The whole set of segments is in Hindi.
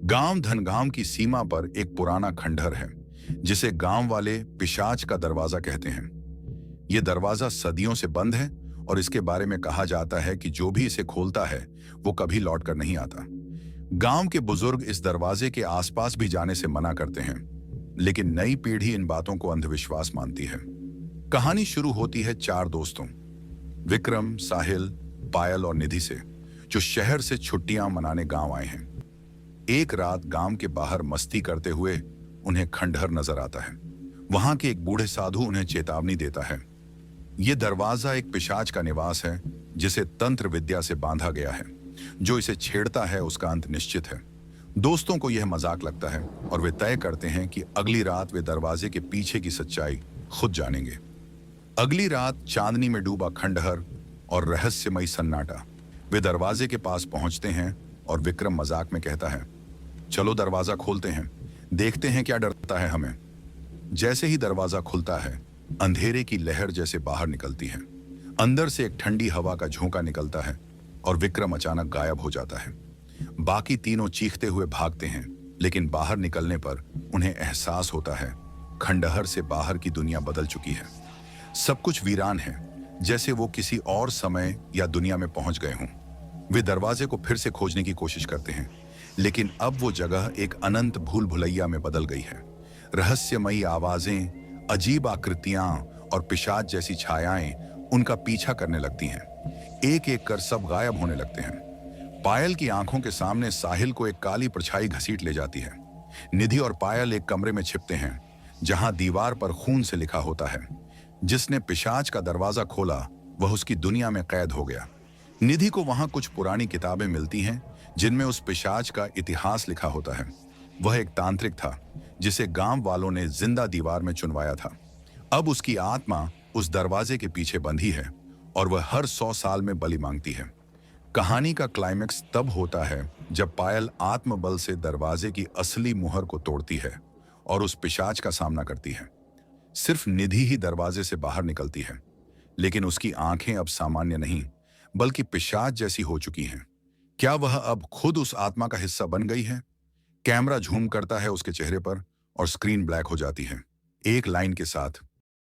गांव धनगांव की सीमा पर एक पुराना खंडहर है जिसे गांव वाले पिशाच का दरवाजा कहते हैं। यह दरवाजा सदियों से बंद है और इसके बारे में कहा जाता है कि जो भी इसे खोलता है वो कभी लौट कर नहीं आता। गांव के बुजुर्ग इस दरवाजे के आसपास भी जाने से मना करते हैं, लेकिन नई पीढ़ी इन बातों को अंधविश्वास मानती है। कहानी शुरू होती है चार दोस्तों विक्रम, साहिल, पायल और निधि से, जो शहर से छुट्टियां मनाने गांव आए हैं। एक रात गांव के बाहर मस्ती करते हुए उन्हें खंडहर नजर आता है। वहां के एक बूढ़े साधु उन्हें चेतावनी देता है। यह दरवाजा एक पिशाच का निवास है जिसे तंत्र विद्या से बांधा गया है। जो इसे छेड़ता है उसका अंत निश्चित है। दोस्तों को यह मजाक लगता है और वे तय करते हैं कि अगली रात वे दरवाजे के पीछे की सच्चाई खुद जानेंगे। अगली रात चांदनी में डूबा खंडहर और रहस्यमयी सन्नाटा। वे दरवाजे के पास पहुंचते हैं और विक्रम मजाक में कहता है, चलो दरवाजा खोलते हैं, देखते हैं क्या डरता है हमें। जैसे ही दरवाजा खुलता है, अंधेरे की लहर जैसे बाहर निकलती है। अंदर से एक ठंडी हवा का झोंका निकलता है और विक्रम अचानक गायब हो जाता है। बाकी तीनों चीखते हुए भागते हैं, लेकिन बाहर निकलने पर उन्हें एहसास होता है खंडहर से बाहर की दुनिया बदल चुकी है। सब कुछ वीरान है, जैसे वो किसी और समय या दुनिया में पहुंच गए हों। वे दरवाजे को फिर से खोजने की कोशिश करते हैं, लेकिन अब वो जगह एक अनंत भूल भुलैया में बदल गई है। रहस्यमयी आवाजें, अजीब आकृतियां और पिशाच जैसी छायाएं उनका पीछा करने लगती हैं। एक एक कर सब गायब होने लगते हैं। पायल की आंखों के सामने साहिल को एक काली परछाई घसीट ले जाती है। निधि और पायल एक कमरे में छिपते हैं जहां दीवार पर खून से लिखा होता है, जिसने पिशाच का दरवाजा खोला वह उसकी दुनिया में कैद हो गया। निधि को वहां कुछ पुरानी किताबें मिलती हैं जिनमें उस पिशाच का इतिहास लिखा होता है। वह एक तांत्रिक था जिसे गांव वालों ने जिंदा दीवार में चुनवाया था। अब उसकी आत्मा उस दरवाजे के पीछे बंधी है और वह हर 100 साल में बलि मांगती है। कहानी का क्लाइमेक्स तब होता है जब पायल आत्मबल से दरवाजे की असली मुहर को तोड़ती है और उस पिशाच का सामना करती है। सिर्फ निधि ही दरवाजे से बाहर निकलती है, लेकिन उसकी आंखें अब सामान्य नहीं बल्कि पिशाच जैसी हो चुकी हैं। क्या वह अब खुद उस आत्मा का हिस्सा बन गई है? कैमरा झूम करता है उसके चेहरे पर और स्क्रीन ब्लैक हो जाती है, एक लाइन के साथ।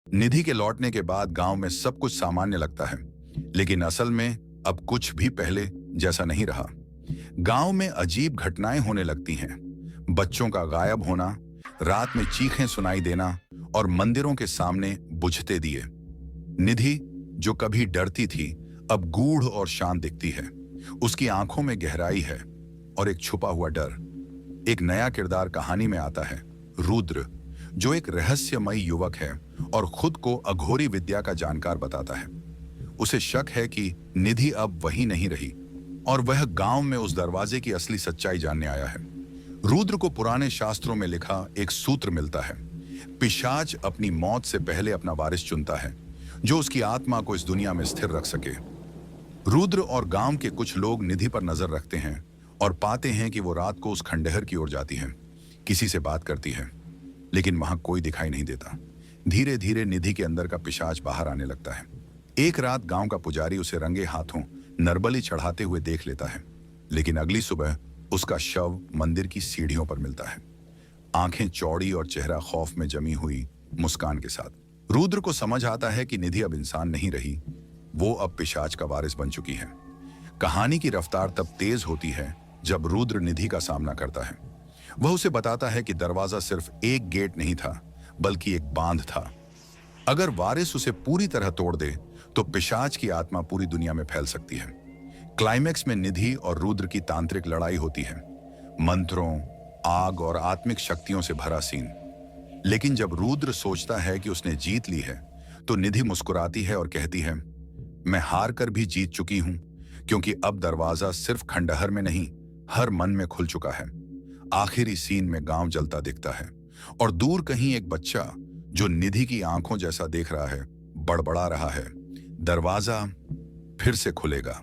निधि के लौटने के बाद गांव में सब कुछ सामान्य लगता है, लेकिन असल में अब कुछ भी पहले जैसा नहीं रहा। गांव में अजीब घटनाएं होने लगती हैं। बच्चों का गायब होना, रात में चीखें सुनाई देना और मंदिरों के सामने बुझते दिए। निधि, जो कभी डरती थी, अब गूढ़ और शांत दिखती है। उसकी आंखों में गहराई है और एक छुपा हुआ डर। एक नया किरदार कहानी में आता है, रुद्र, जो एक रहस्यमयी युवक है और खुद को अघोरी विद्या का जानकार बताता है। उसे शक है कि निधि अब वही नहीं रही और वह गांव में उस दरवाजे की असली सच्चाई जानने आया है। रुद्र को पुराने शास्त्रों में लिखा एक सूत्र मिलता है, पिशाच अपनी मौत से पहले अपना वारिस चुनता है जो उसकी आत्मा को इस दुनिया में स्थिर रख सके। रुद्र और गांव के कुछ लोग निधि पर नजर रखते हैं और पाते हैं कि वो रात को उस खंडहर की ओर जाती है, किसी से बात करती है, लेकिन वहां कोई दिखाई नहीं देता। धीरे धीरे निधि के अंदर का पिशाच बाहर आने लगता है। एक रात गांव का पुजारी उसे रंगे हाथों नरबली चढ़ाते हुए देख लेता है, लेकिन अगली सुबह उसका शव मंदिर की सीढ़ियों पर मिलता है, आंखें चौड़ी और चेहरा खौफ में जमी हुई मुस्कान के साथ। रुद्र को समझ आता है कि निधि अब इंसान नहीं रही, वो अब पिशाच का वारिस बन चुकी है। कहानी की रफ्तार तब तेज होती है जब रुद्र निधि का सामना करता है। वह उसे बताता है कि दरवाजा सिर्फ एक गेट नहीं था बल्कि एक बांध था। अगर वारिस उसे पूरी तरह तोड़ दे तो पिशाच की आत्मा पूरी दुनिया में फैल सकती है। क्लाइमेक्स में निधि और रुद्र की तांत्रिक लड़ाई होती है, मंत्रों, आग और आत्मिक शक्तियों से भरा सीन। लेकिन जब रुद्र सोचता है कि उसने जीत ली है तो निधि मुस्कुराती है और कहती है, मैं हार कर भी जीत चुकी हूं, क्योंकि अब दरवाजा सिर्फ खंडहर में नहीं हर मन में खुल चुका है। आखिरी सीन में गांव जलता दिखता है और दूर कहीं एक बच्चा जो निधि की आंखों जैसा देख रहा है बड़बड़ा रहा है, दरवाजा फिर से खुलेगा।